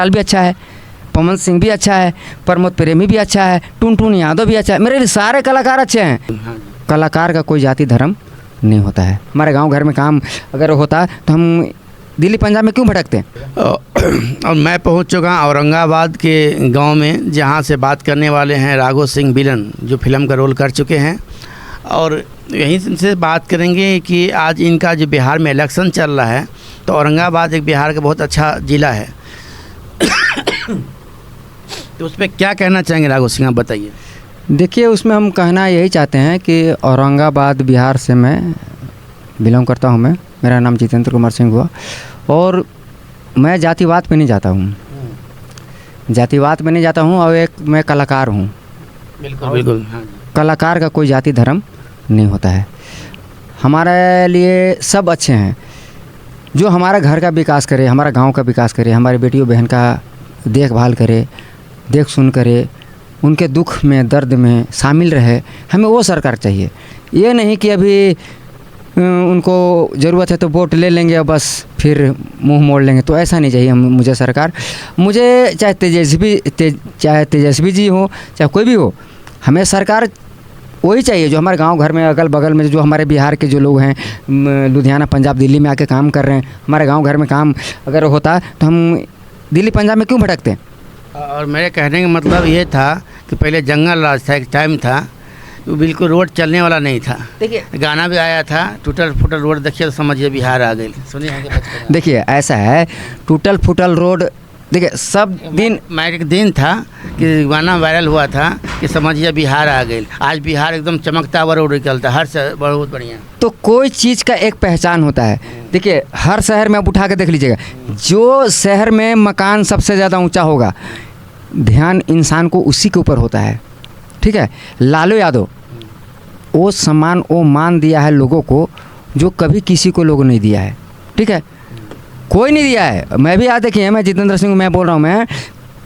लाल भी अच्छा है, पवन सिंह भी अच्छा है, प्रमोद प्रेमी भी अच्छा है, टुनटुन यादव भी अच्छा है। मेरे सारे कलाकार अच्छे हैं। कलाकार का कोई जाति धर्म नहीं होता है। हमारे गांव घर में काम अगर होता तो हम दिल्ली पंजाब में क्यों भटकते। और मैं पहुंच चुका औरंगाबाद के गांव में, जहां से बात करने वाले हैं राघव सिंह बिलन, जो फिल्म का रोल कर चुके हैं। और यहीं से बात करेंगे कि आज इनका जो बिहार में इलेक्शन चल रहा है, तो औरंगाबाद एक बिहार का बहुत अच्छा ज़िला है। तो उस पर क्या कहना चाहेंगे राघव सिंह, आप बताइए। देखिए, उसमें हम कहना यही चाहते हैं कि औरंगाबाद बिहार से मैं बिलोंग करता हूँ। मेरा नाम जितेंद्र कुमार सिंह हुआ और मैं जातिवाद पे नहीं जाता हूँ, जातिवाद पे नहीं जाता हूँ और एक मैं कलाकार हूँ। बिल्कुल बिल्कुल। हाँ, कलाकार का कोई जाति धर्म नहीं होता है। हमारे लिए सब अच्छे हैं। जो हमारा घर का विकास करे, हमारा गांव का विकास करे, हमारे बेटियों बहन का देखभाल करे, देख सुन करे, उनके दुख में दर्द में शामिल रहे, हमें वो सरकार चाहिए। ये नहीं कि अभी उनको ज़रूरत है तो वोट ले लेंगे और बस फिर मुंह मोड़ लेंगे, तो ऐसा नहीं चाहिए मुझे सरकार। मुझे चाहे तेजस्वी जी हो, चाहे कोई भी हो, हमें सरकार वही चाहिए जो हमारे गांव घर में अगल बगल में जो हमारे बिहार के जो लोग हैं, लुधियाना पंजाब दिल्ली में आके काम कर रहे हैं। हमारे गांव घर में काम अगर होता तो हम दिल्ली पंजाब में क्यों भटकते। और मेरे कहने का मतलब ये था कि पहले जंगल राज था, एक टाइम था, वो बिल्कुल रोड चलने वाला नहीं था। देखिए, गाना भी आया था, टूटल फूटल रोड देखिए तो समझिए बिहार आ गई। सुनिए है कि देखिए ऐसा है, टूटल फूटल रोड, देखिए सब दिन मैं एक दिन था कि गाना वायरल हुआ था कि समझिए बिहार आ गई। आज बिहार एकदम चमकता हुआ रोड निकलता, हर से बहुत बढ़िया। तो कोई चीज़ का एक पहचान होता है। देखिए, हर शहर में आप उठा के देख लीजिएगा, जो शहर में मकान सबसे ज़्यादा ऊंचा होगा, ध्यान इंसान को उसी के ऊपर होता है। ठीक है, लालू यादव वो सम्मान, वो मान दिया है लोगों को जो कभी किसी को लोगों नहीं दिया है। ठीक है, कोई नहीं दिया है। मैं भी याद देखिए, मैं जितेंद्र सिंह मैं बोल रहा हूँ, मैं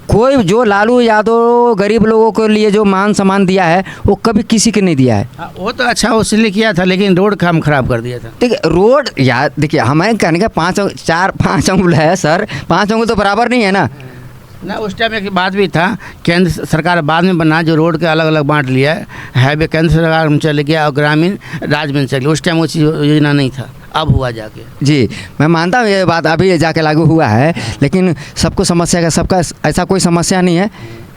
कोई जो लालू यादव गरीब लोगों के लिए जो मान सम्मान दिया है वो कभी किसी के नहीं दिया है। वो तो अच्छा उसने किया था, लेकिन रोड काम खराब कर दिया था। ठीक है, रोड यार देखिए, हमें कहने का 5 अंगुल है सर, 5 अंगुल तो बराबर नहीं है ना। उस टाइम एक बात भी था, केंद्र सरकार बाद में बना, जो रोड के अलग अलग बांट लिया है, हाईवे केंद्र सरकार में चले गया और ग्रामीण राज्य में चले गया। उस टाइम वो चीज़ योजना नहीं था, अब हुआ जाके। जी, मैं मानता हूँ ये बात अभी जाके लागू हुआ है, लेकिन सबको समस्या का, सबका ऐसा कोई समस्या नहीं है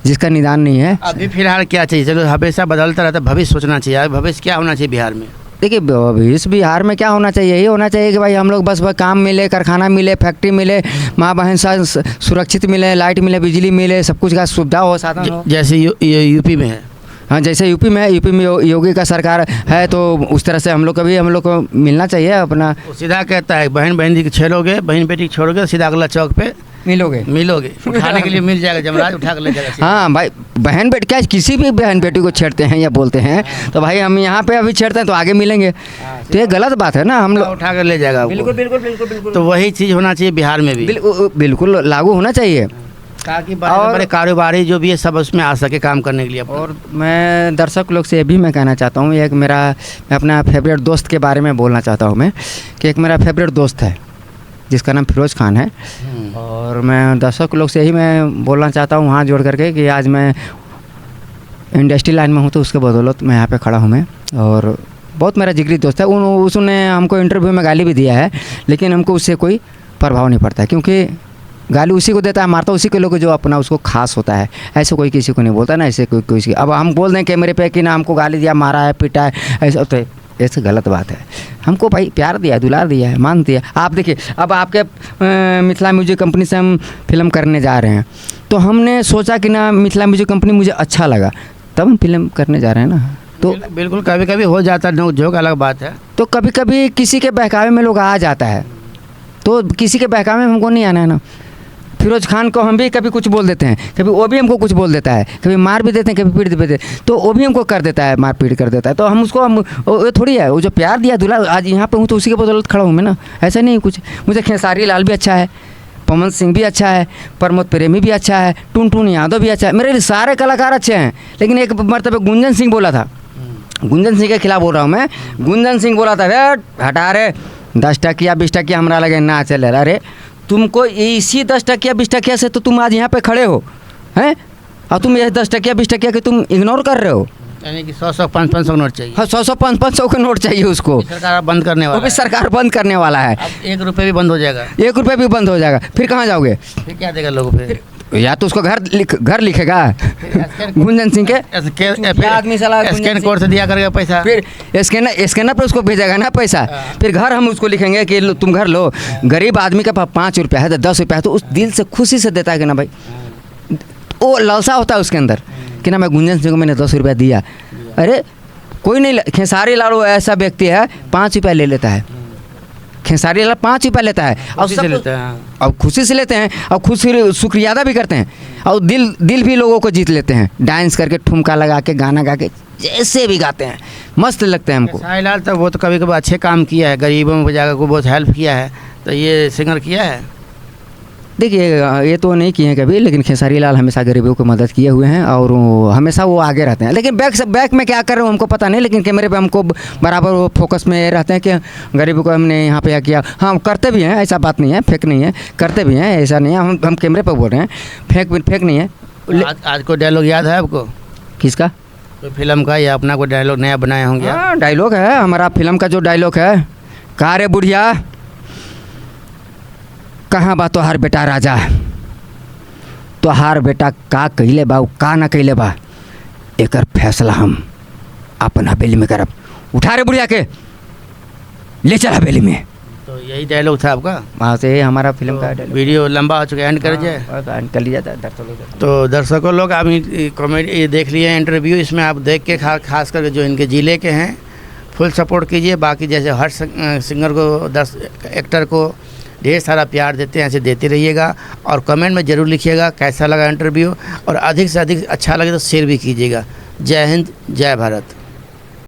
जिसका निदान नहीं है। अभी फिलहाल क्या चाहिए, चलो हमेशा बदलता रहता, भविष्य सोचना चाहिए। भविष्य क्या होना चाहिए बिहार में? देखिए, भविष्य बिहार में क्या होना चाहिए, यही होना चाहिए कि भाई हम लोग बस काम मिले, कारखाना मिले, फैक्ट्री मिले, माँ बहन सुरक्षित मिले, लाइट मिले, बिजली मिले, सब कुछ का सुविधा हो, साधन हो। जैसे यूपी में है। हाँ, जैसे यूपी में है, यूपी में योगी का सरकार है, तो उस तरह से हम लोग को मिलना चाहिए अपना। सीधा कहता है बहन बहन की छेड़ोगे, बहन बेटी छोड़ोगे, सीधा अगला चौक पे मिलोगे उठाने के लिए मिल जाएगा, जमराज उठा कर ले जाएगा। हाँ भाई, बहन बेटी क्या किसी भी बहन बेटी को छेड़ते हैं या बोलते हैं तो भाई हम यहाँ पे अभी छेड़ते हैं तो आगे मिलेंगे, तो ये गलत बात है ना। हम लोग उठा कर ले जाएगा। बिल्कुल बिल्कुल बिल्कुल बिल्कुल। तो वही चीज़ होना चाहिए बिहार में भी, बिल्कुल लागू होना चाहिए, ताकि बड़े कारोबारी जो भी है सब उसमें आ सके काम करने के लिए। और मैं दर्शक लोग से भी मैं कहना चाहता हूँ, एक मैं अपना फेवरेट दोस्त के बारे में बोलना चाहता हूँ मैं, कि एक मेरा फेवरेट दोस्त है जिसका नाम फिरोज़ खान है। और मैं दर्शक लोग से ही मैं बोलना चाहता हूँ हाथ जोड़ करके कि आज मैं इंडस्ट्री लाइन में हूँ, तो उसके बदौलत मैं यहाँ पे खड़ा हूँ मैं। और बहुत मेरा जिगरी दोस्त है, उसने हमको इंटरव्यू में गाली भी दिया है, लेकिन हमको उससे कोई प्रभाव नहीं पड़ता है, क्योंकि गाली उसी को देता है, मारता उसी के लोग जो अपना उसको खास होता है। ऐसे कोई किसी को नहीं बोलता ना, ऐसे कोई किसी। अब हम बोल दें कैमरे पे कि ना हमको गाली दिया, मारा है, पीटा है, ऐसा तो ऐसे गलत बात है। हमको भाई प्यार दिया है, दुलार दिया है, मान दिया। आप देखिए, अब आपके मिथिला म्यूजिक कंपनी से हम फिल्म करने जा रहे हैं, तो हमने सोचा कि ना मिथिला म्यूजिक कंपनी मुझे अच्छा लगा, तब हम फिल्म करने जा रहे हैं ना। तो बिल्कुल कभी कभी हो जाता है, नोक झोंक अलग बात है। तो कभी कभी किसी के बहकावे में लोग आ जाता है, तो किसी के बहकावे में हमको नहीं आना है ना। फिरोज़ खान को हम भी कभी कुछ बोल देते हैं, कभी वो भी हमको कुछ बोल देता है, कभी मार भी देते हैं, कभी पीट भी देते हैं, तो वो भी हमको कर देता है, मार पीट कर देता है। तो हम उसको वो थोड़ी है, वो जो प्यार दिया दुला, आज यहाँ पे हूँ तो उसी के बदौलत खड़ा हूँ मैं ना। ऐसा नहीं कुछ, मुझे खेसारी लाल भी अच्छा है, पवन सिंह भी अच्छा है, प्रमोद प्रेमी भी अच्छा है, टुनटुन यादव भी अच्छा है, मेरे सारे कलाकार अच्छे हैं। लेकिन एक मरतबा गुंजन सिंह बोला था, गुंजन सिंह के खिलाफ बोल रहा हूँ मैं, गुंजन सिंह बोला था, हटा रे 10 टकिया 20 टकिया हमारा लगे ना चले। अरे तुमको इसी 10 टकिया 20 टकिया से तो तुम आज यहाँ पे खड़े हो हैं, और तुम ये 10 टकिया 20 टकिया के तुम इग्नोर कर रहे हो। यानी कि 100 500 नोट चाहिए। हाँ 100 500 के नोट चाहिए उसको, सरकार बंद करने वो वाला भी सरकार बंद करने वाला है। अब 1 रुपये भी बंद हो जाएगा। 1 रुपये भी बंद हो जाएगा, फिर कहाँ जाओगे? फिर क्या देगा लोग? फिर या तो उसको घर लिखेगा गुंजन सिंह के आदमी साला स्कैन कोड से दिया करेगा पैसा, फिर स्कैनर पर उसको भेजेगा ना पैसा, फिर घर हम उसको लिखेंगे कि तुम घर लो। गरीब आदमी के पास 5 रुपया है तो 10 रुपया है तो उस दिल से खुशी से देता है कि ना भाई, वो लालसा होता है उसके अंदर कि ना मैं गुंजन सिंह को मैंने 10 रुपया दिया। अरे कोई नहीं, खेसारी लाल ऐसा व्यक्ति है 5 रुपया ले लेता है, खेसारी लाल 5 रुपया लेता है और सब लेता है, और खुशी से लेते हैं और खुशी शुक्रिया अदा भी करते हैं, और दिल भी लोगों को जीत लेते हैं। डांस करके, ठुमका लगा के, गाना गा के, जैसे भी गाते हैं मस्त लगते हैं हमको। खेसारी लाल तो वो तो कभी कभी अच्छे काम किया है, गरीबों को जाकर को बहुत हेल्प किया है, तो ये सिंगर किया है? देखिए ये तो नहीं किए हैं कभी, लेकिन खेसारी लाल हमेशा गरीबों को मदद किए हुए हैं और हमेशा वो आगे रहते हैं। लेकिन बैक में क्या कर रहे हो हमको पता नहीं, लेकिन कैमरे पे हमको बराबर वो फोकस में रहते हैं कि गरीबों को हमने यहाँ पे किया। हाँ करते भी हैं, ऐसा बात नहीं है, फेक नहीं है, करते भी हैं, ऐसा नहीं है। हम कैमरे पर बोल रहे हैं, फेक नहीं है। आज कोई डायलॉग याद है आपको? किसका? कोई फिल्म का या अपना कोई डायलॉग नया बनाए होंगे? हाँ डायलॉग है हमारा फिल्म का, जो डायलॉग है, का रे बुढ़िया कहाँ बा तोहार बेटा राजा, तोहार बेटा का कहिले बा का ना कहिले बा, एकर फैसला हम अपना हवेली में करब। उठा रे बुढ़िया के ले चल हवेली में। तो यही डायलॉग था आपका? वहाँ से हमारा फिल्म का वीडियो लंबा हो चुका है, एंड कर जाए? एंड कर लिया जाए दर्शकों। तो दर्शकों लोग आप कॉमेडी ये देख लिए इंटरव्यू, इसमें आप देख के खास करके जो इनके ज़िले के हैं फुल सपोर्ट कीजिए। बाकी जैसे हर सिंगर को, एक्टर को ढेर सारा प्यार देते हैं, ऐसे देते रहिएगा और कमेंट में ज़रूर लिखिएगा कैसा लगा इंटरव्यू, और अधिक से अधिक अच्छा लगे तो शेयर भी कीजिएगा। जय हिंद, जय भारत।